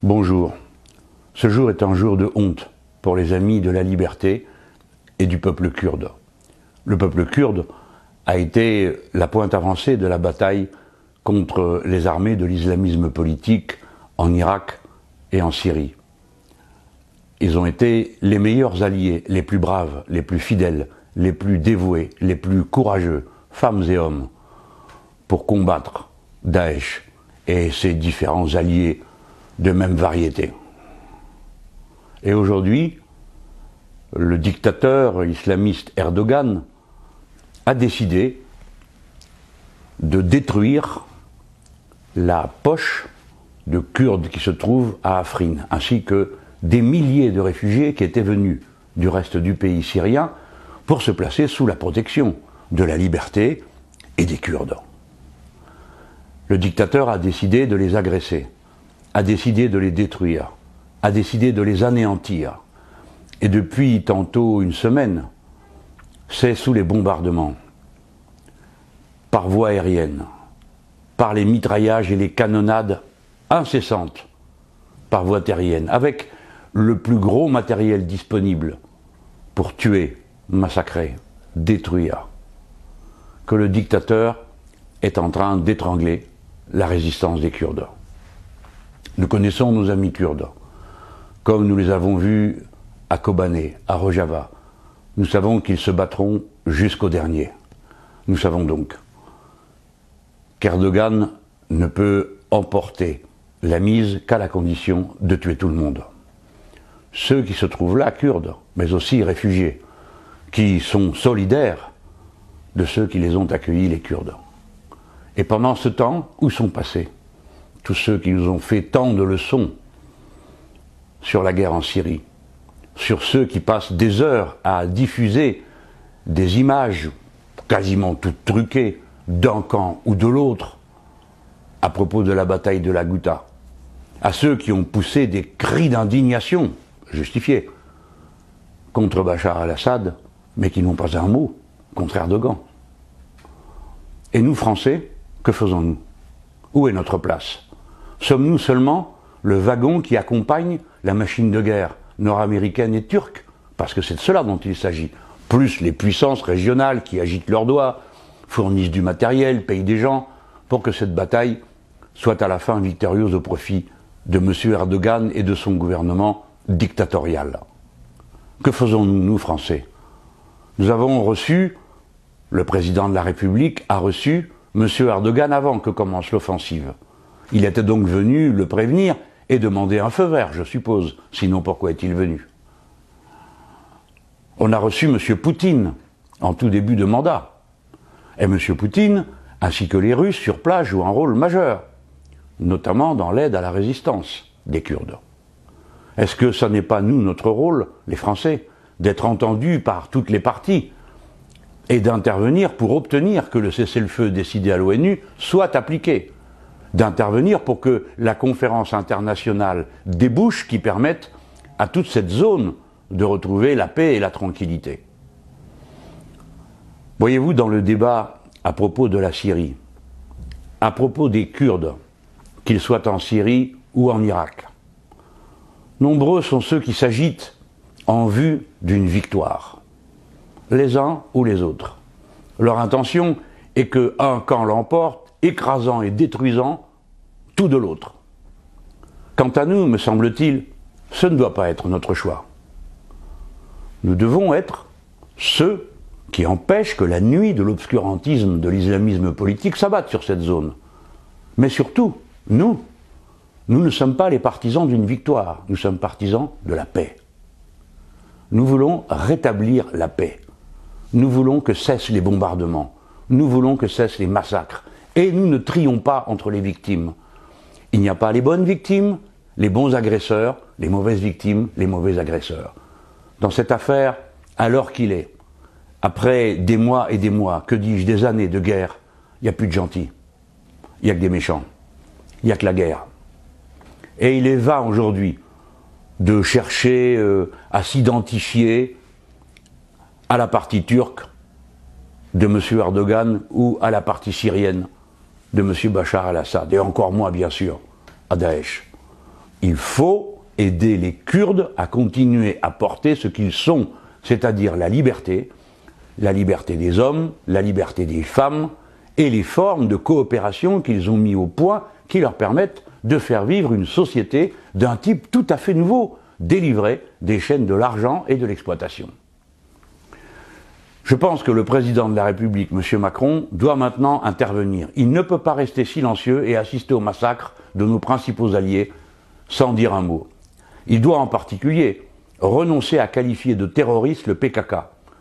Bonjour. Ce jour est un jour de honte pour les amis de la liberté et du peuple kurde. Le peuple kurde a été la pointe avancée de la bataille contre les armées de l'islamisme politique en Irak et en Syrie. Ils ont été les meilleurs alliés, les plus braves, les plus fidèles, les plus dévoués, les plus courageux, femmes et hommes, pour combattre Daesh et ses différents alliés de même variété. Et aujourd'hui, le dictateur islamiste Erdogan a décidé de détruire la poche de Kurdes qui se trouve à Afrin, ainsi que des milliers de réfugiés qui étaient venus du reste du pays syrien pour se placer sous la protection de la liberté et des Kurdes. Le dictateur a décidé de les agresser, a décidé de les détruire, a décidé de les anéantir. Et depuis tantôt une semaine, c'est sous les bombardements, par voie aérienne, par les mitraillages et les canonnades incessantes, par voie terrienne, avec le plus gros matériel disponible pour tuer, massacrer, détruire, que le dictateur est en train d'étrangler la résistance des Kurdes. Nous connaissons nos amis kurdes, comme nous les avons vus à Kobané, à Rojava. Nous savons qu'ils se battront jusqu'au dernier. Nous savons donc qu'Erdogan ne peut emporter la mise qu'à la condition de tuer tout le monde. Ceux qui se trouvent là, Kurdes, mais aussi réfugiés, qui sont solidaires de ceux qui les ont accueillis, les Kurdes. Et pendant ce temps, où sont passés tous ceux qui nous ont fait tant de leçons sur la guerre en Syrie, sur ceux qui passent des heures à diffuser des images quasiment toutes truquées d'un camp ou de l'autre à propos de la bataille de la Ghouta, à ceux qui ont poussé des cris d'indignation justifiés contre Bachar al-Assad, mais qui n'ont pas un mot contre Erdogan. Et nous, Français, que faisons-nous? Où est notre place? Sommes-nous seulement le wagon qui accompagne la machine de guerre nord-américaine et turque? Parce que c'est de cela dont il s'agit. Plus les puissances régionales qui agitent leurs doigts, fournissent du matériel, payent des gens, pour que cette bataille soit à la fin victorieuse au profit de M. Erdogan et de son gouvernement dictatorial. Que faisons-nous, nous, Français? Nous avons reçu, le président de la République a reçu M. Erdogan avant que commence l'offensive. Il était donc venu le prévenir et demander un feu vert, je suppose. Sinon, pourquoi est-il venu? On a reçu M. Poutine en tout début de mandat. Et M. Poutine, ainsi que les Russes sur place, jouent un rôle majeur, notamment dans l'aide à la résistance des Kurdes. Est-ce que ce n'est pas nous, notre rôle, les Français, d'être entendus par toutes les parties et d'intervenir pour obtenir que le cessez-le-feu décidé à l'ONU soit appliqué? D'intervenir pour que la conférence internationale débouche qui permette à toute cette zone de retrouver la paix et la tranquillité. Voyez-vous, dans le débat à propos de la Syrie, à propos des Kurdes, qu'ils soient en Syrie ou en Irak, nombreux sont ceux qui s'agitent en vue d'une victoire, les uns ou les autres. Leur intention est qu'un camp l'emporte, écrasant et détruisant tout de l'autre. Quant à nous, me semble-t-il, ce ne doit pas être notre choix. Nous devons être ceux qui empêchent que la nuit de l'obscurantisme de l'islamisme politique s'abatte sur cette zone. Mais surtout, nous ne sommes pas les partisans d'une victoire, nous sommes partisans de la paix. Nous voulons rétablir la paix. Nous voulons que cessent les bombardements. Nous voulons que cessent les massacres. Et nous ne trions pas entre les victimes. Il n'y a pas les bonnes victimes, les bons agresseurs, les mauvaises victimes, les mauvais agresseurs. Dans cette affaire, alors qu'il est, après des mois et des mois, que dis-je, des années de guerre, il n'y a plus de gentils. Il n'y a que des méchants. Il n'y a que la guerre. Et il est vain aujourd'hui de chercher à s'identifier à la partie turque de M. Erdogan ou à la partie syrienne de M. Bachar al-Assad, et encore moins, bien sûr, à Daesh. Il faut aider les Kurdes à continuer à porter ce qu'ils sont, c'est-à-dire la liberté des hommes, la liberté des femmes et les formes de coopération qu'ils ont mis au point qui leur permettent de faire vivre une société d'un type tout à fait nouveau, délivrée des chaînes de l'argent et de l'exploitation. Je pense que le président de la République, M. Macron, doit maintenant intervenir. Il ne peut pas rester silencieux et assister au massacre de nos principaux alliés sans dire un mot. Il doit en particulier renoncer à qualifier de terroriste le PKK.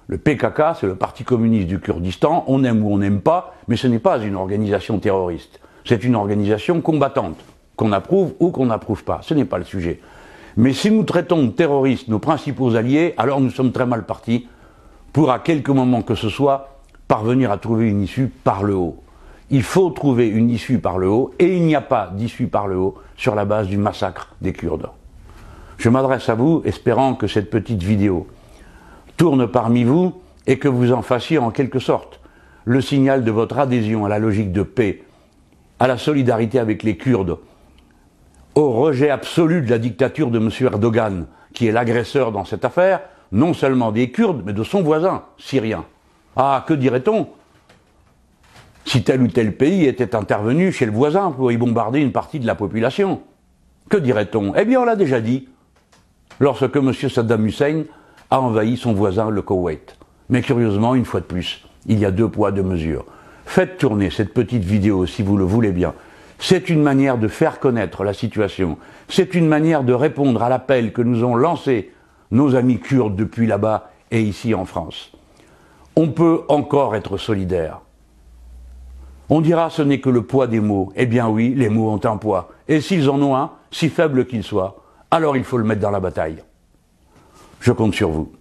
Le PKK, c'est le Parti communiste du Kurdistan, on aime ou on n'aime pas, mais ce n'est pas une organisation terroriste. C'est une organisation combattante, qu'on approuve ou qu'on n'approuve pas, ce n'est pas le sujet. Mais si nous traitons de terroristes nos principaux alliés, alors nous sommes très mal partis pour, à quelque moment que ce soit, parvenir à trouver une issue par le haut. Il faut trouver une issue par le haut, et il n'y a pas d'issue par le haut sur la base du massacre des Kurdes. Je m'adresse à vous, espérant que cette petite vidéo tourne parmi vous et que vous en fassiez en quelque sorte le signal de votre adhésion à la logique de paix, à la solidarité avec les Kurdes, au rejet absolu de la dictature de M. Erdogan, qui est l'agresseur dans cette affaire, non seulement des Kurdes, mais de son voisin syrien. Ah, que dirait-on si tel ou tel pays était intervenu chez le voisin pour y bombarder une partie de la population? Que dirait-on? Eh bien, on l'a déjà dit, lorsque M. Saddam Hussein a envahi son voisin, le Koweït. Mais curieusement, une fois de plus, il y a deux poids, deux mesures. Faites tourner cette petite vidéo si vous le voulez bien. C'est une manière de faire connaître la situation. C'est une manière de répondre à l'appel que nous ont lancé nos amis kurdes depuis là-bas et ici en France. On peut encore être solidaire. On dira ce n'est que le poids des mots. Eh bien oui, les mots ont un poids. Et s'ils en ont un, si faible qu'il soit, alors il faut le mettre dans la bataille. Je compte sur vous.